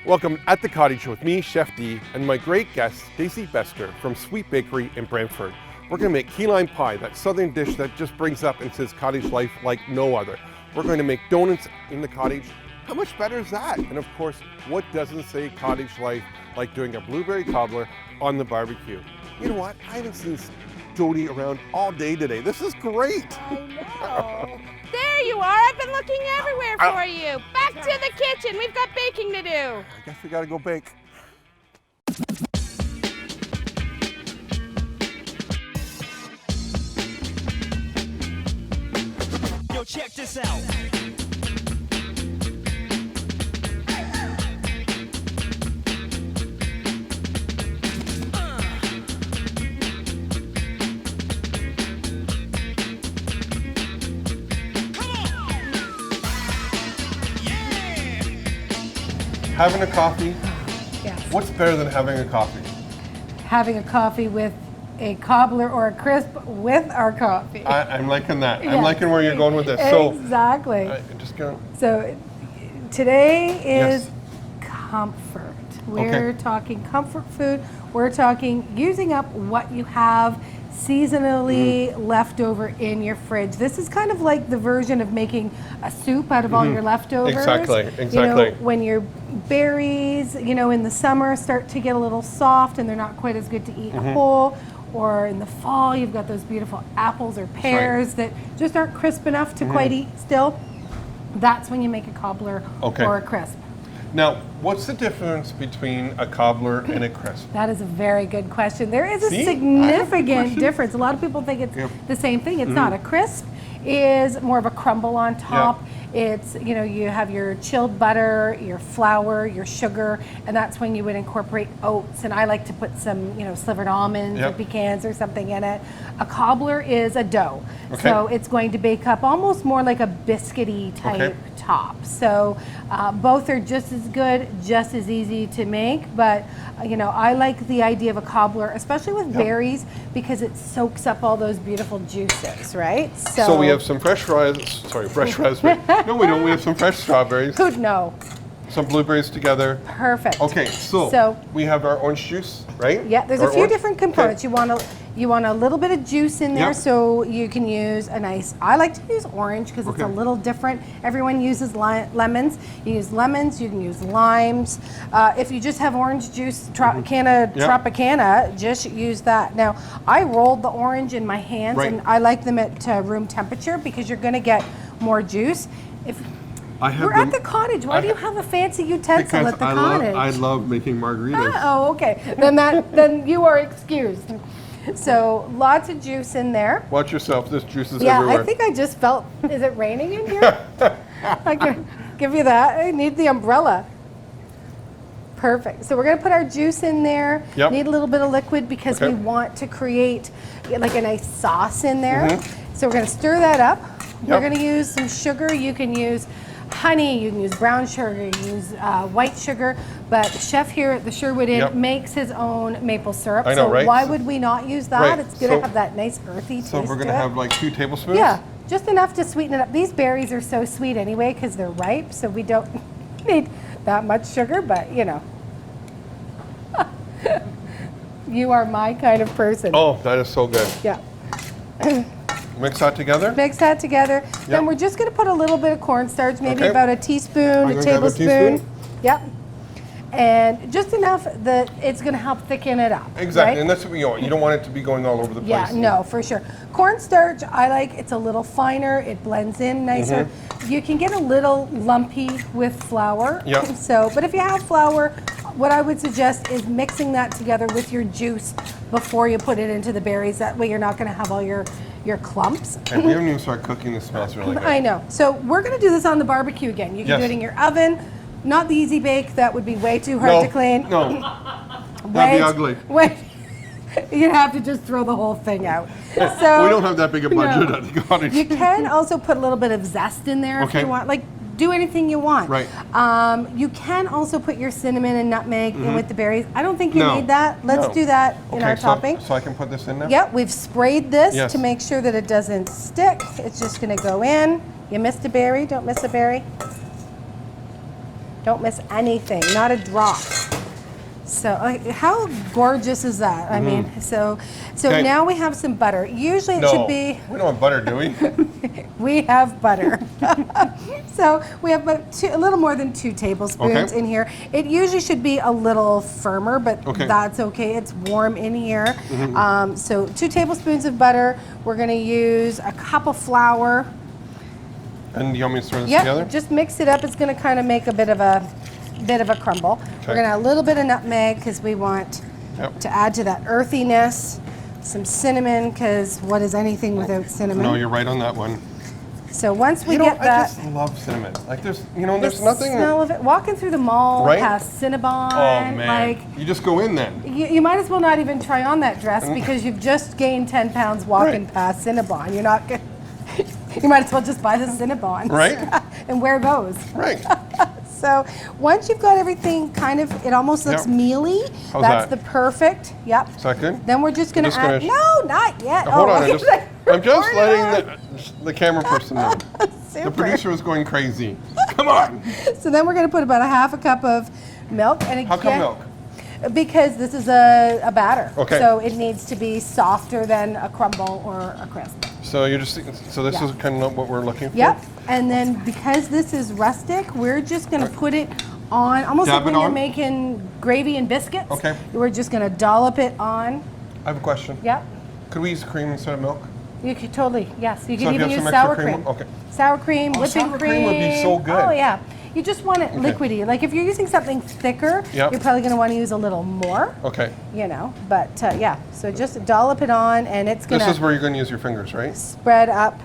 Welcome at the Cottage with me, Chef D, and my great guest, Stacy Bester from Sweet Bakery in Brantford. We're going to make key lime pie, that southern dish that just brings up and says cottage life like no other. We're going to make donuts in the cottage. How much better is that? And of course, what doesn't say cottage life like doing a blueberry cobbler on the barbecue? You know what? I haven't seen Jody around all day today. This is great. I know. There you are. I've been looking everywhere for you. Back to the kitchen. We've got baking to do. I guess we got to go bake. Yo, check this out. Having a coffee, Yes. what's better than having a coffee? Having a coffee with a cobbler or a crisp with our coffee. I'm liking that. I'm Yeah. liking where you're going with this. Exactly. So, I'm just going to... So today is Yes. comfort. We're Okay. talking comfort food. We're talking using up what you have seasonally left over in your fridge. This is kind of like the version of making a soup out of all your leftovers. Exactly, You exactly. know, when your berries, in the summer start to get a little soft and they're not quite as good to eat whole, or in the fall you've got those beautiful apples or pears that just aren't crisp enough to quite eat still. That's when you make a cobbler Okay. or a crisp. Now, what's the difference between a cobbler and a crisp? That is a very good question. There is a See? I have a significant question. difference. A lot of people think it's Yep. the same thing. It's not. A crisp is more of a crumble on top. It's, you have your chilled butter, your flour, your sugar, and that's when you would incorporate oats. And I like to put some, slivered almonds or Yep. pecans or something in it. A cobbler is a dough. Okay. So it's going to bake up almost more like a biscuity type Okay. top. So both are just as good, just as easy to make, but I like the idea of a cobbler, especially with berries, because it soaks up all those beautiful juices, right? So we have some fresh raspberries. No, we don't. We have some fresh strawberries, Who'd know? some blueberries together. Perfect. Okay, so we have our orange juice, right? Yeah, there's Our a few orange- different components. Okay. You want a little bit of juice in there, Yep. so you can use a nice. I like to use orange because it's a Okay. little different. Everyone uses lemons. You use lemons. You can use limes. If you just have orange juice, can of Yep. Tropicana, just use that. Now, I rolled the orange in my hands, Right. and I like them at room temperature because you're going to get more juice. If I have we're them- at the cottage, why I do you ha- have a fancy utensil Because at the I cottage? love making margaritas. Oh, okay. Then you are excused. So lots of juice in there. Watch yourself. This juice is Yeah, everywhere. I think I just felt. Is it raining in here? I can give you that. I need the umbrella. Perfect. So we're going to put our juice in there. Yep. Need a little bit of liquid because Okay. we want to create like a nice sauce in there. So we're going to stir that up. We're Yep. going to use some sugar. You can use honey, you can use brown sugar, you can use white sugar, but Chef here at the Sherwood Inn Yep. makes his own maple syrup. I know, so right? why would we not use that? Right. It's going So- to have that nice earthy taste So we're going to to it. have like 2 tablespoons? Yeah, just enough to sweeten it up. These berries are so sweet anyway because they're ripe, so we don't need that much sugar, but you are my kind of person. Oh, that is so good. Yeah. Mix that together? Mix that together. Then we're just going to put a little bit of cornstarch, maybe Okay. about a teaspoon, I'm a gonna grab a tablespoon. teaspoon. Yep. And just enough that it's going to help thicken it up. Exactly, right? and that's what you want. You don't want it to be going all over the place. Yeah, no, for sure. Cornstarch, I like. It's a little finer. It blends in nicer. You can get a little lumpy with flour. Yep. So, but if you have flour, what I would suggest is mixing that together with your juice before you put it into the berries. That way, you're not going to have all your clumps. And we haven't even started cooking. This smells really good. I know. So we're going to do this on the barbecue again. You can Yes. do it in your oven. Not the easy bake. That would be way too hard No, to clean. no. That'd be ugly. Wait. You'd have to just throw the whole thing out. So We don't have that big a budget at the cottage. you can also put a little bit of zest in there if Okay. you want. Like, do anything you want. Right. You can also put your cinnamon and nutmeg in with the berries. I don't think you No. need that. Let's No. do that in our so, topping. So I can put this in there? Yep, we've sprayed this Yes. to make sure that it doesn't stick. It's just going to go in. You missed a berry. Don't miss a berry. Don't miss anything, not a drop. So how gorgeous is that? I mean, so Okay. now we have some butter. Usually it No, should be, we don't have butter, do we? we have butter. So we have about a little more than 2 tablespoons Okay. in here. It usually should be a little firmer, but Okay. that's okay. It's warm in here. So 2 tablespoons of butter. We're gonna use a cup of flour. And you want me to stir this Yep, together? just mix it up. It's gonna kind of make a bit of a crumble. We're Okay. gonna add a little bit of nutmeg because we want Yep. to add to that earthiness. Some cinnamon, because what is anything without cinnamon? No, you're right on that one. So once we You know, get I that, just love cinnamon. Like there's the nothing. smell of it. Walking through the mall Right? past Cinnabon, Oh man, like you just go in then. you might as well not even try on that dress because you've just gained 10 pounds walking Right. past Cinnabon. You're not good. You might as well just buy the Cinnabons. Right. And wear those. Right. So once you've got everything kind of, it almost looks Yep. mealy. How's That's that? the perfect. Yep. Is that good? Then we're just gonna just add. gonna No, not yet. Hold on, okay. I'm just Pour it letting on. the camera person know. The Super. producer is going crazy. Come on. So then we're gonna put about a half a cup of milk, and again, How come milk? because this is a batter. Okay. So it needs to be softer than a crumble or a crisp. So this Yeah. is kind of what we're looking for. Yep. And then because this is rustic, we're just gonna put it on, almost Dab like when it you're on? making gravy and biscuits. Okay. We're just gonna dollop it on. I have a question. Yep. Could we use cream instead of milk? You could totally, yes. You So can if you even have use some extra sour cream, cream. okay. Sour cream, Oh, whipping sour cream would be so good. Oh yeah. You just want it liquidy. Like if you're using something thicker, Yep. you're probably going to want to use a little more. Okay. You know, but yeah. So just dollop it on, and it's going This to is where you're going to use your fingers, right? spread up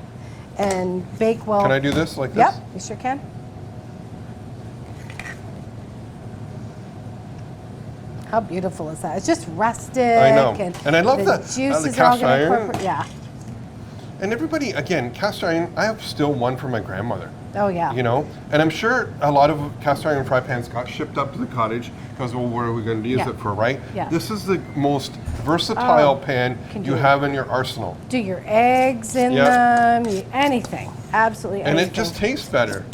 and bake well. Can I do this like this? Yep, you sure can. How beautiful is that? It's just rustic. I know. And I love the the juices are all cast going to iron. incorporate. Yeah. And everybody, again, cast iron, I have still one from my grandmother. Oh yeah. You know, and I'm sure a lot of cast iron fry pans got shipped up to the cottage because, well, what are we going to use Yeah. it for, right? Yeah. This is the most versatile pan can you do- have in your arsenal. Do your eggs in Yeah. them, anything, absolutely And anything. it just tastes better.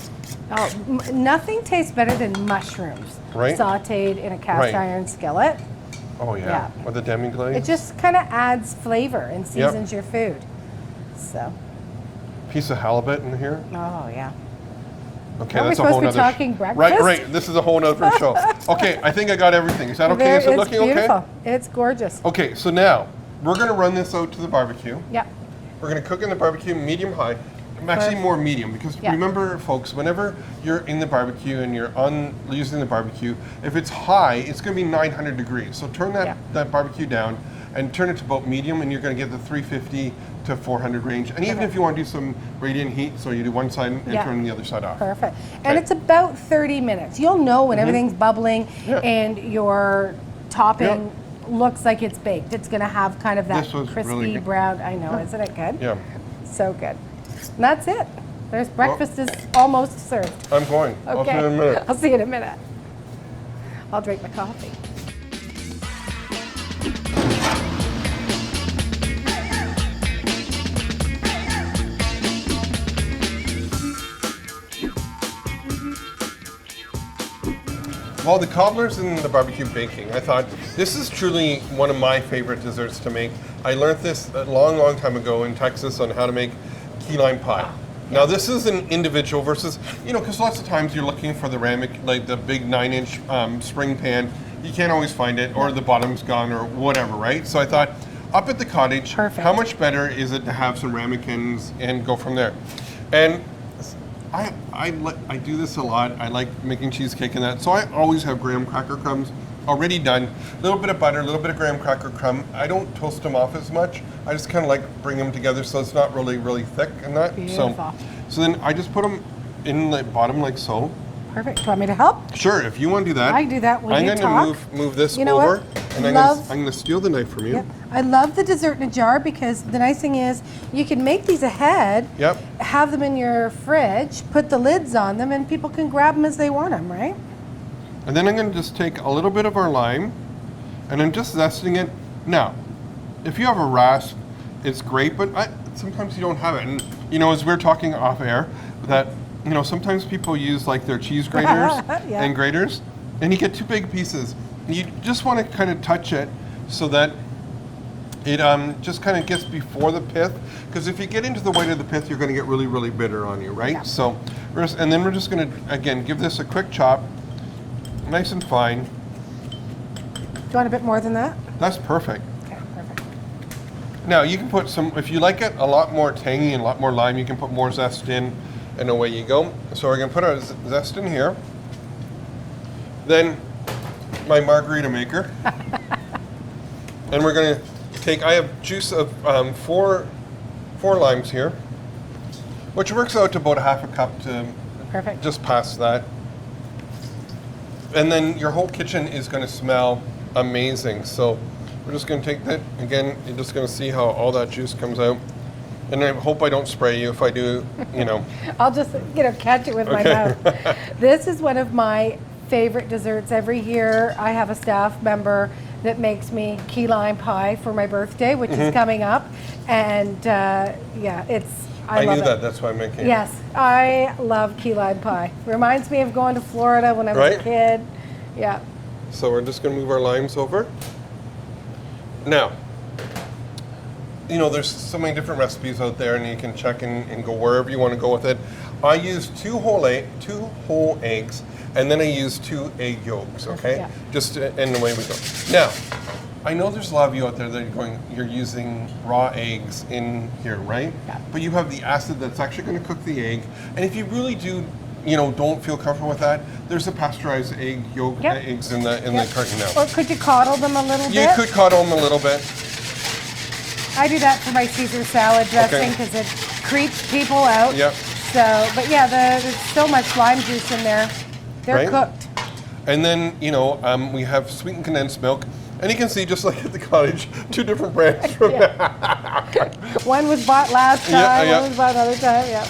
Oh, nothing tastes better than mushrooms Right. sautéed in a cast Right. iron skillet. Oh, yeah. Yeah. With the demi-glaze. It just kind of adds flavor and seasons your food. So, Piece of halibut in here. oh yeah. Okay, Are we that's a supposed whole to be nother talking Right, breakfast? right. This is a whole nother show. Okay, I think I got everything. Is that okay? Is it It's looking beautiful. okay? It's gorgeous. Okay, so now we're going to run this out to the barbecue. Yep. We're going to cook in the barbecue medium high. Actually, Perfect. more medium because Yeah. remember, folks, whenever you're in the barbecue and you're using the barbecue, if it's high, it's going to be 900 degrees. So turn that, Yeah. that barbecue down and turn it to about medium, and you're going to get the 350 to 400 range. And even Okay. if you want to do some radiant heat, so you do one side and Yeah. turn the other side off. Perfect. And Okay. it's about 30 minutes. You'll know when everything's bubbling Yeah. and your topping looks like it's baked. It's going to have kind of that This was crispy really good. brown. I know, isn't it good? Yeah, So good. And that's it. There's breakfast is almost served. I'm going. I'll see Okay. you in a minute. I'll see you in a minute. I'll drink my coffee. While the cobbler's in the barbecue baking, I thought this is truly one of my favorite desserts to make. I learned this a long, long time ago in Texas on how to make key lime pie. Now this is an individual versus, you know, because lots of times you're looking for the ramekin, like the big 9-inch spring pan. You can't always find it, or the bottom's gone, or whatever, right? So I thought, up at the cottage, Perfect. how much better is it to have some ramekins and go from there? And I do this a lot. I like making cheesecake and that. So I always have graham cracker crumbs already done. A little bit of butter, a little bit of graham cracker crumb. I don't toast them off as much. I just kind of like bring them together so it's not really, really thick and that. Beautiful. So then I just put them in the bottom like so. Perfect. Do you want me to help? Sure, if you want to do that. I can do that when I'm you going talk. to move this You know over, what? and I'm Love- going to steal the knife from you. Yep. I love the dessert in a jar because the nice thing is you can make these ahead, Yep. have them in your fridge, put the lids on them, and people can grab them as they want them, right? And then I'm going to just take a little bit of our lime, and I'm just zesting it. Now, if you have a rasp, it's great, but sometimes you don't have it. And you know, as we're talking off air, that you know, sometimes people use like their cheese graters Yeah. and graters, and you get two big pieces. You just want to kind of touch it so that it just kind of gets before the pith, because if you get into the white of the pith, you're going to get really, really bitter on you, right? Yeah. So, and then we're just going to, again, give this a quick chop, nice and fine. Do you want a bit more than that? That's perfect. Okay, perfect. Now, you can put some, if you like it a lot more tangy and a lot more lime, you can put more zest in, and away you go. So we're going to put our zest in here. Then, my margarita maker. And we're going to take, I have juice of four limes here, which works out to about a half a cup to Perfect. just past that. And then your whole kitchen is going to smell amazing. So we're just going to take that, again, you're just going to see how all that juice comes out. And I hope I don't spray you. If I do, you know. I'll just, catch it with my mouth. This is one of my favorite desserts. Every year I have a staff member that makes me key lime pie for my birthday, which is coming up. And yeah, I love knew it. that, that's why I'm making it. Yes, I love key lime pie. Reminds me of going to Florida when I was a kid. Yeah. So we're just going to move our limes over. Now, you know, there's so many different recipes out there, and you can check and go wherever you want to go with it. I use two whole eggs, and then I use 2 egg yolks, okay? Yeah. Just, and away we go. Now, I know there's a lot of you out there that you're using raw eggs in here, right? Yeah. But you have the acid that's actually going to cook the egg. And if you really do, you know, don't feel comfortable with that, there's a pasteurized egg yolk eggs in the carton now. Or could you coddle them a little You bit? could coddle them a little bit. I do that for my Caesar salad dressing because it creeps people out. Yep. So, but yeah, there's so much lime juice in there. They're Right? cooked. And then, you know, we have sweetened condensed milk. And you can see, just like at the cottage, 2 different brands from One was bought last time, Yeah, yeah. one was bought another time, yeah.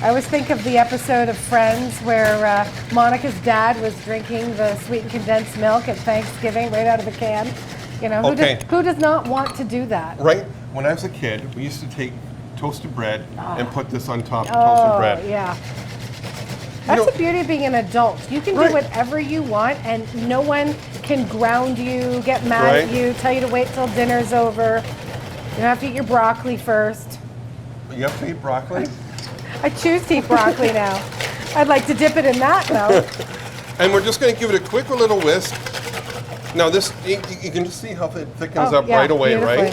I always think of the episode of Friends where Monica's dad was drinking the sweetened condensed milk at Thanksgiving right out of the can. You know, who does not want to do that? Right? When I was a kid, we used to take toasted bread and put this on top of toasted bread. Yeah. That's the beauty of being an adult. You can do whatever you want, and no one can ground you, get mad at you, tell you to wait till dinner's over. You have to eat your broccoli first. You have to eat broccoli? I choose to eat broccoli now. I'd like to dip it in that, though. And we're just going to give it a quick little whisk. Now this, you can just see how it thickens up right away, right?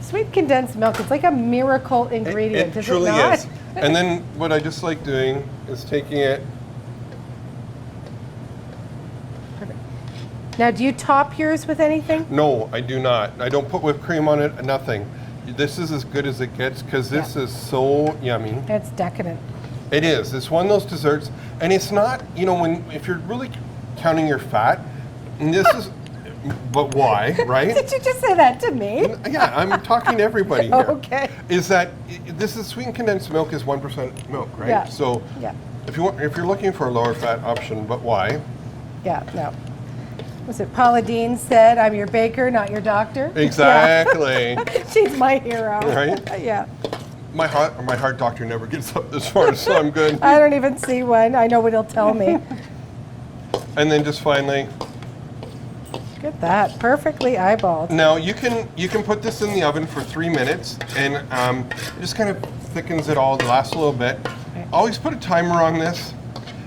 Sweet condensed milk, it's like a miracle ingredient, It is truly it not? is. And then what I just like doing is taking it. Now, do you top yours with anything? No, I do not. I don't put whipped cream on it, nothing. This is as good as it gets because this is so yummy. It's decadent. It is. It's one of those desserts, and it's not, you know, if you're really counting your fat, and this is, but why, right? Did you just say that to me? Yeah, I'm talking to everybody here. Okay. Is that this is sweetened condensed milk is 1% milk, right? Yeah. So if you're looking for a lower fat option, but why? Yeah, no. Was it Paula Dean said, "I'm your baker, not your doctor"? Exactly. Yeah. She's my hero. Right? Yeah. My heart doctor never gets up this far, so I'm good. I don't even see one. I know what he'll tell me. And then just finally. Look at that, perfectly eyeballed. Now you can put this in the oven for 3 minutes, and it just kind of thickens it all. It lasts a little bit. Okay. Always put a timer on this,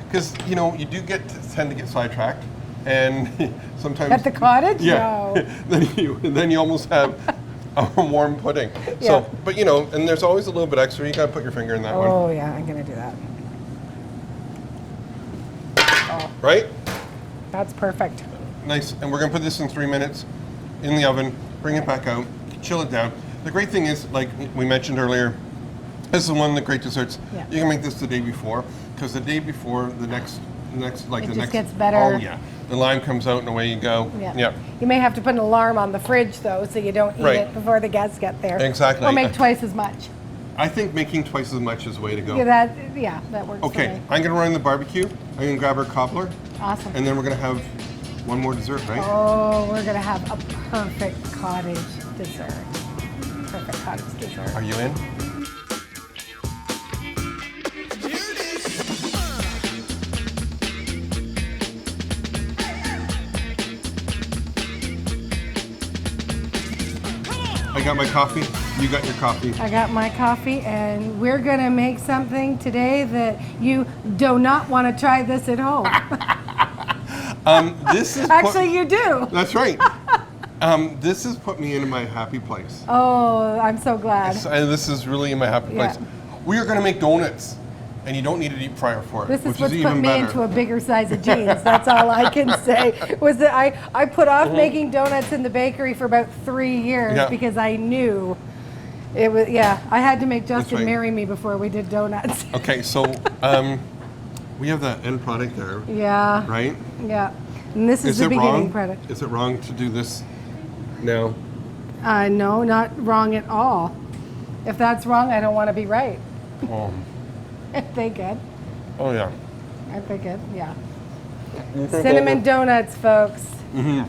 because you know you do tend to get sidetracked, and sometimes At the cottage? Yeah. No. then you almost have a warm pudding. Yeah. So, but you know, and there's always a little bit extra. You gotta put your finger in that one. Oh yeah, I'm gonna do that. Oh, Right? that's perfect. Nice. And we're gonna put this in 3 minutes in the oven. Bring it back out. Chill it down. The great thing is, like we mentioned earlier, this is one of the great desserts. Yeah. You can make this the day before, because the day before, the next gets better. Oh yeah. The lime comes out and away you go. Yeah. You may have to put an alarm on the fridge though, so you don't eat it before the guests get there. Exactly. Or make twice as much. I think making twice as much is the way to go. Yeah, that works. For Okay, me. I'm gonna run the barbecue. I'm gonna grab our cobbler, Awesome. and then we're gonna have one more dessert, right? Oh, we're gonna have a perfect cottage dessert. Perfect cottage dessert. Are you in? I got my coffee. You got your coffee. I got my coffee, and we're gonna make something today that you do not want to try this at home. This is Actually, you do. That's right. This has put me into my happy place. Oh, I'm so glad. This is really in my happy place. Yeah. We are going to make donuts, and you don't need a deep fryer for it, This which is what's is put even me better. into a bigger size of jeans. That's all I can say. Was that I put off making donuts in the bakery for about 3 years Yeah. because I knew it was. Yeah, I had to make Justin right. marry me before we did donuts. Okay, so we have the end product there, Yeah. right? Yeah. And this is the it beginning wrong? product. Is it wrong to do this now? No, not wrong at all. If that's wrong, I don't want to be right. Oh, Aren't they good? oh yeah. Aren't they good? Yeah. Cinnamon donuts, folks.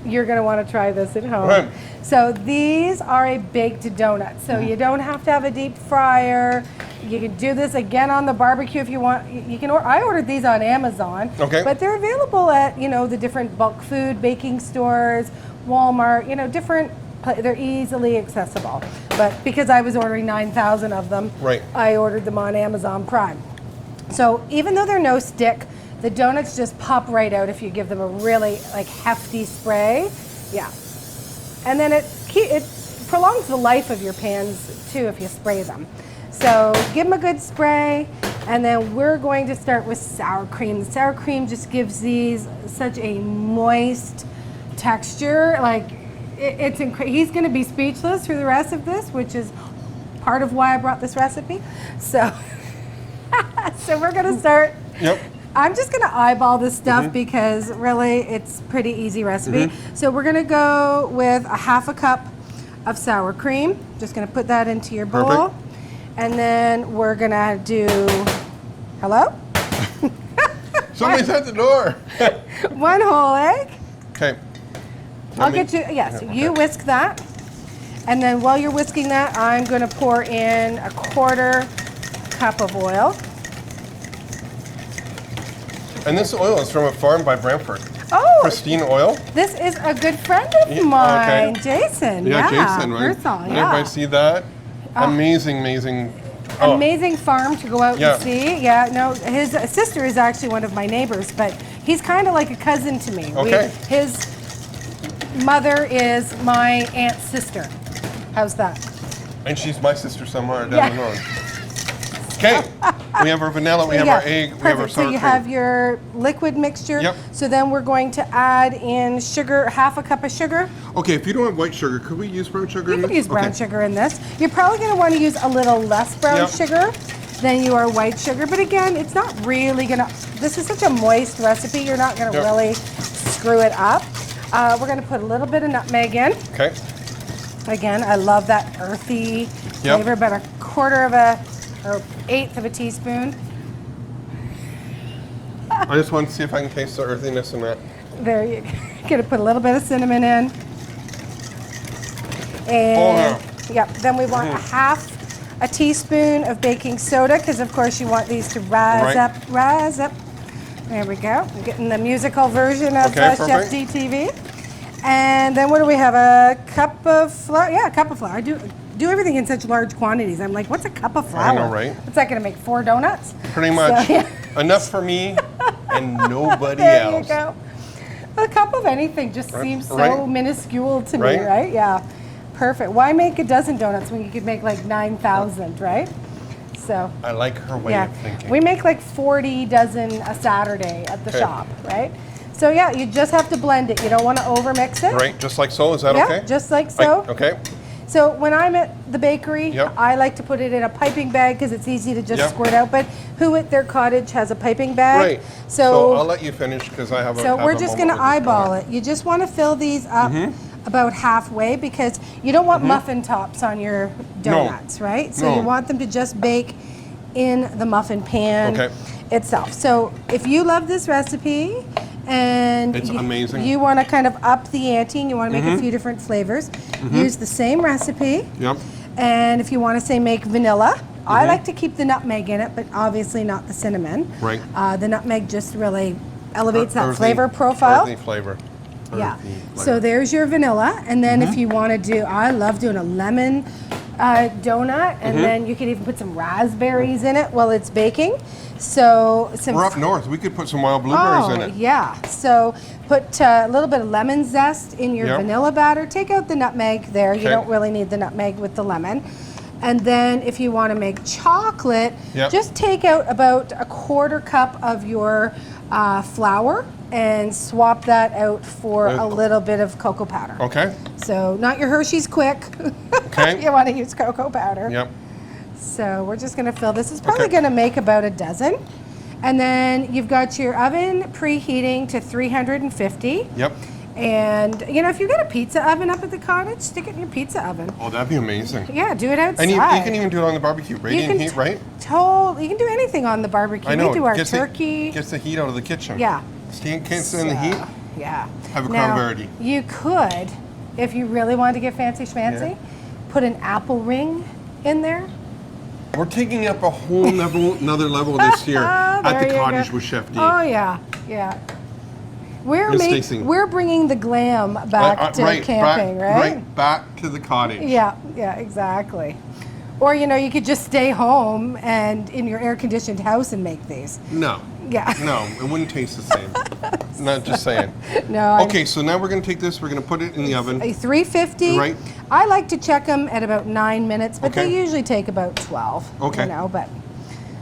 You're going to want to try this at home. Right. So these are a baked donut. So you don't have to have a deep fryer. You can do this again on the barbecue if you want. You can. I ordered these on Amazon. Okay. But they're available at the different bulk food baking stores, Walmart. Different. They're easily accessible. But because I was ordering 9,000 of them, Right. I ordered them on Amazon Prime. So even though they're no stick, the donuts just pop right out if you give them a really hefty spray. Yeah. And then it prolongs the life of your pans too if you spray them. So give them a good spray, and then we're going to start with sour cream. The sour cream just gives these such a moist texture. It's incredible. He's going to be speechless through the rest of this, which is part of why I brought this recipe. So, so we're going to start. Yep. I'm just going to eyeball this stuff because really it's pretty easy recipe. So we're going to go with a half a cup of sour cream. Just going to put that into your bowl. Perfect. And then we're going to do, hello? Somebody's at the door. 1 whole egg. Okay. I'll get you, yes, you whisk that. And then while you're whisking that, I'm going to pour in a 1/4 cup of oil. And this oil is from a farm by Brantford. Oh, Pristine oil. this is a good friend of Yeah, mine, okay. Jason. Yeah, Jason, right? Herzl, And yeah. if I see that, amazing. Oh, Amazing farm to go out Yeah. and see. Yeah, no, his sister is actually one of my neighbors, but he's kind of like a cousin to me. Okay. His mother is my aunt's sister. How's that? and she's my sister somewhere down Yeah. the road. Okay, we have our vanilla, we have Yeah, our egg, we have our perfect. sour So you cream. have your liquid mixture. Yep. So then we're going to add in sugar, half a cup of sugar. Okay, if you don't have white sugar, could we use brown sugar? You in can this? use brown Okay. sugar in this. You're probably going to want to use a little less brown Yep. sugar than you are white sugar. But again, it's not really going to, this is such a moist recipe, you're not going to Yep. really screw it up. We're going to put a little bit of nutmeg in. Okay. Again, I love that earthy Yep. flavor, about 1/8 of a teaspoon. I just want to see if I can taste the earthiness in that. There you go. Gonna put a little bit of cinnamon in. And Oh, yep, then we want half a teaspoon of baking soda, because of course you want these to rise Right. up. There we go. I'm getting the musical version of Okay, Chef perfect. DTV. And then what do we have? A cup of flour? Yeah, a cup of flour. I do everything in such large quantities. I'm like, what's a cup of flour? I know, right? What's that gonna make, 4 donuts? Pretty much. So, yeah. Enough for me and nobody There else. you go. A cup of anything just seems so right. minuscule to me, Right. right? Yeah. Perfect. Why make a dozen donuts when you could make like 9,000, right? So, I like her way yeah. of thinking. We make like 40 dozen a Saturday at the Okay. shop, right? So yeah, you just have to blend it. You don't want to overmix it. Right, just like so, is that Yeah, okay? just like so. Okay. So when I'm at the bakery, Yep. I like to put it in a piping bag because it's easy to just Yep. squirt out. But who at their cottage has a piping bag? Right. So I'll let you finish because I have a So have we're a just moment going to with this eyeball donut. it. You just want to fill these up about halfway because you don't want muffin tops on your donuts, right? So you No. want them to just bake in the muffin pan Okay. itself. So if you love this recipe and It's amazing. You want to kind of up the ante, and you want to make a few different flavors. Use the same recipe. Yep. And if you want to say make vanilla, I like to keep the nutmeg in it, but obviously not the cinnamon. Right. The nutmeg just really elevates that Earthy- flavor profile. Earthy flavor. Yeah. Earthy flavor. So there's your vanilla, and then if you want to do, I love doing a lemon donut, and then you can even put some raspberries in it while it's baking. So some. We're up north. We could put some wild blueberries in it. Yeah. So put a little bit of lemon zest in your vanilla batter. Take out the nutmeg there. You don't really need the nutmeg with the lemon. And then if you want to make chocolate, just take out about a 1/4 cup of your flour and swap that out for a little bit of cocoa powder. Okay. So not your Hershey's Quick. Okay. You want to use cocoa powder. Yep. So we're just going to fill this. Is probably going to make about a dozen. And then you've got your oven preheating to 350. Yep. And, you know, if you've got a pizza oven up at the cottage, stick it in your pizza oven. Oh, that'd be amazing. Yeah, do it outside. And you can even do it on the barbecue. Radiant heat, right? You can do anything on the barbecue. I know. We do our Gets turkey. Gets the heat out of the kitchen. Yeah. Can't stand the heat. Yeah. Have a Now, crown verdi. you could, if you really wanted to get fancy schmancy, put an apple ring in there. We're taking up a whole another level this year at There the you cottage go. with Chef D. Oh yeah, yeah. Yes, Stacy. We're bringing the glam back to camping, right? Right back to the cottage. Yeah, exactly. Or you know, you could just stay home and in your air-conditioned house and make these. No. Yeah. No, it wouldn't taste the same. Not just saying. No. Okay, so now we're going to take this, we're going to put it in the oven. A 350. Right. I like to check them at about 9 minutes, but Okay. they usually take about 12. Okay. You know, but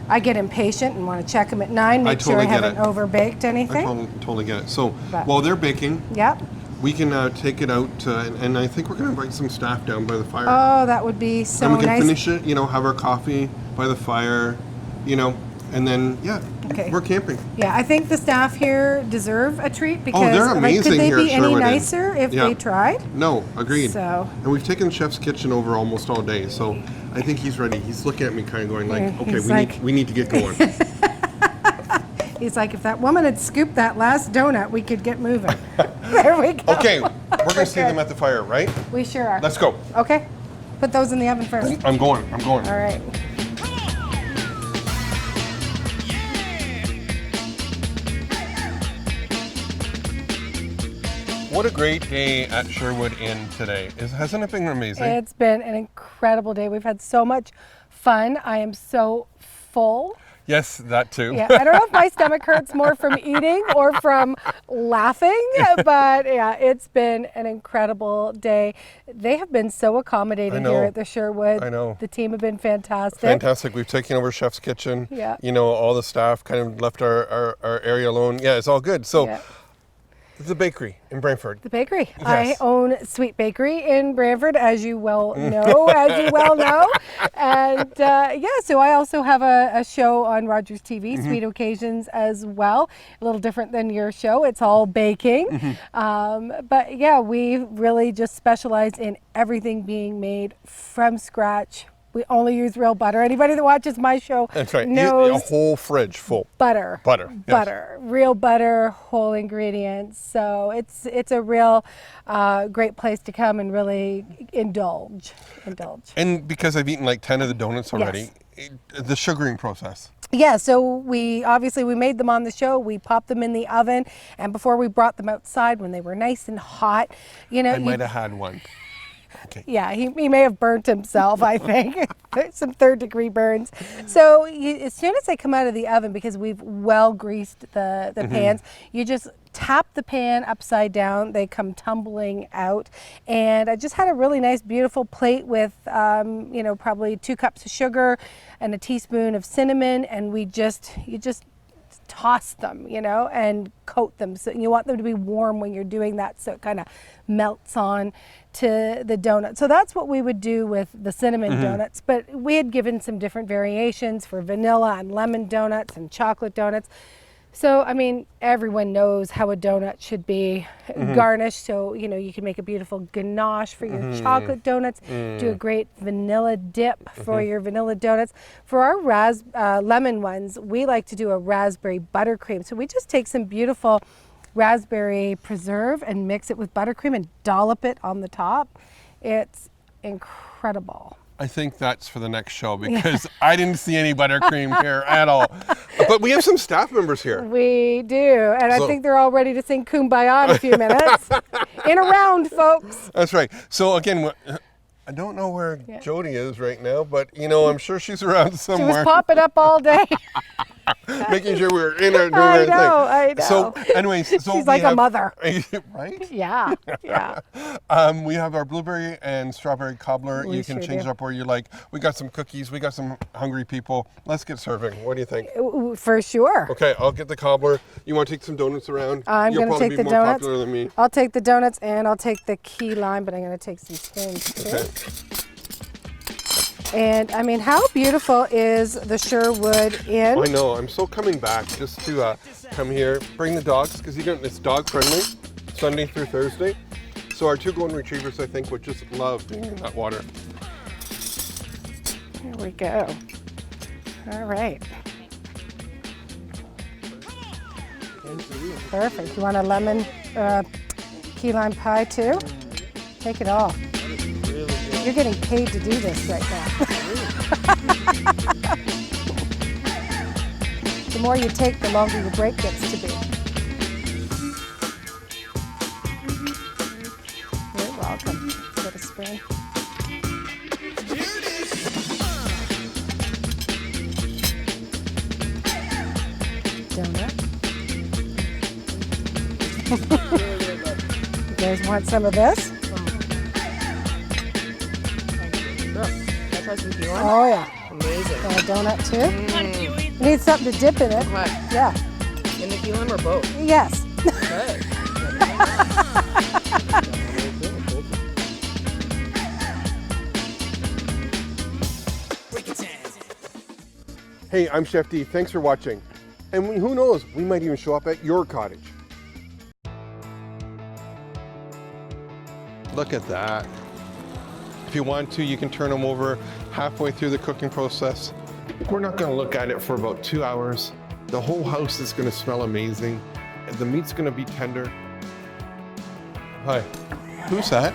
I get impatient and want to check them at 9, make sure I totally get haven't it. overbaked I anything. totally get it. So But- while they're baking, Yep. we can take it out, and I think we're going to invite some staff down by the fire. Oh, that would be so and we can nice. finish it, you know, have our coffee by the fire, you know, and then, Okay. we're camping. Yeah, I think the staff here deserve a treat because they're like, amazing could they here be at any Sherwood Inn. nicer if Yeah. they tried? No, agreed. So- And we've taken Chef's Kitchen over almost all day, so I think he's ready. He's looking at me kind of going like, Yeah, okay, he's we need to get going. He's like, if that woman had scooped that last donut, we could get moving. There we go. Okay, we're going to see them at the fire, right? We sure are. Let's go. Okay. Put those in the oven first. I'm going. All right. What a great day at Sherwood Inn today. Hasn't it been amazing? It's been an incredible day. We've had so much fun. I am so full. Yes, that too. Yeah, I don't know if my stomach hurts more from eating or from laughing, but yeah, it's been an incredible day. They have been so accommodating here at the Sherwood. I know. The team have been fantastic. Fantastic. We've taken over Chef's Kitchen. Yeah. You know, all the staff kind of left our area alone. Yeah, it's all good. So, Yeah. the bakery in Brantford. The bakery. Yes. I own Sweet Bakery in Brantford, as you well know, And so I also have a show on Rogers TV, Sweet Occasions as well. A little different than your show. It's all baking. But yeah, we really just specialize in everything being made from scratch. We only use real butter. Anybody that watches my show That's right. knows A whole fridge full. butter. Butter, yes. Butter. Real butter, whole ingredients. So it's a real great place to come and really indulge. And because I've eaten like 10 of the donuts already, the sugaring process. Yeah, so we made them on the show. We popped them in the oven, and before we brought them outside when they were nice and hot, you know, I might have had one. Okay. Yeah, he may have burnt himself, I think. Some third-degree burns. So as soon as they come out of the oven, because we've well greased the pans, you just tap the pan upside down. They come tumbling out. And I just had a really nice, beautiful plate with, probably 2 cups of sugar and a teaspoon of cinnamon. And you just toss them, and coat them. So you want them to be warm when you're doing that, so it kind of melts on to the donut. So that's what we would do with the cinnamon donuts, but we had given some different variations for vanilla and lemon donuts and chocolate donuts. So, I mean, everyone knows how a donut should be garnished. So, you can make a beautiful ganache for your chocolate donuts, do a great vanilla dip for your vanilla donuts. For our lemon ones, we like to do a raspberry buttercream. So we just take some beautiful raspberry preserve and mix it with buttercream and dollop it on the top. It's incredible. I think that's for the next show because I didn't see any buttercream here at all. But we have some staff members here. We do, and I think they're all ready to sing Kumbaya in a few minutes. In a round, folks. That's right. So again, I don't know where Jody is right now, but you know, I'm sure she's around She somewhere. was popping up all day. Making sure we're in our doing our thing. I know. So anyways, so She's like a mother. Right? Yeah, yeah. We have our blueberry and strawberry cobbler. We You can sure change do. it up where you like. We got some cookies. We got some hungry people. Let's get serving. What do you think? For sure. Okay, I'll get the cobbler. You want to take some donuts around? I'm You'll going to probably take be the more donuts. popular than me. I'll take the donuts and I'll take the key lime, but I'm going to take some spoons too. Okay. And I mean, how beautiful is the Sherwood Inn? I know. I'm so coming back just to come here, bring the dogs because it's dog friendly, Sunday through Thursday. So our 2 golden retrievers, I think, would just love being in that water. Here we go. All right. Perfect. You want a lemon key lime pie too? Take it all. You're getting paid to do this right now. The more you take, the longer your break gets to be. You're welcome. Get a spoon. Donut. You guys want some of this? Can I try some key lime? Oh yeah. Amazing. Want a donut too? You need something to dip in it. What? Yeah. In the key lime or both? Yes. Okay. Hey, I'm Chef D. Thanks for watching. And who knows, we might even show up at your cottage. Look at that. If you want to, you can turn them over halfway through the cooking process. We're not going to look at it for about 2 hours. The whole house is going to smell amazing. The meat's going to be tender. Hi, who's that?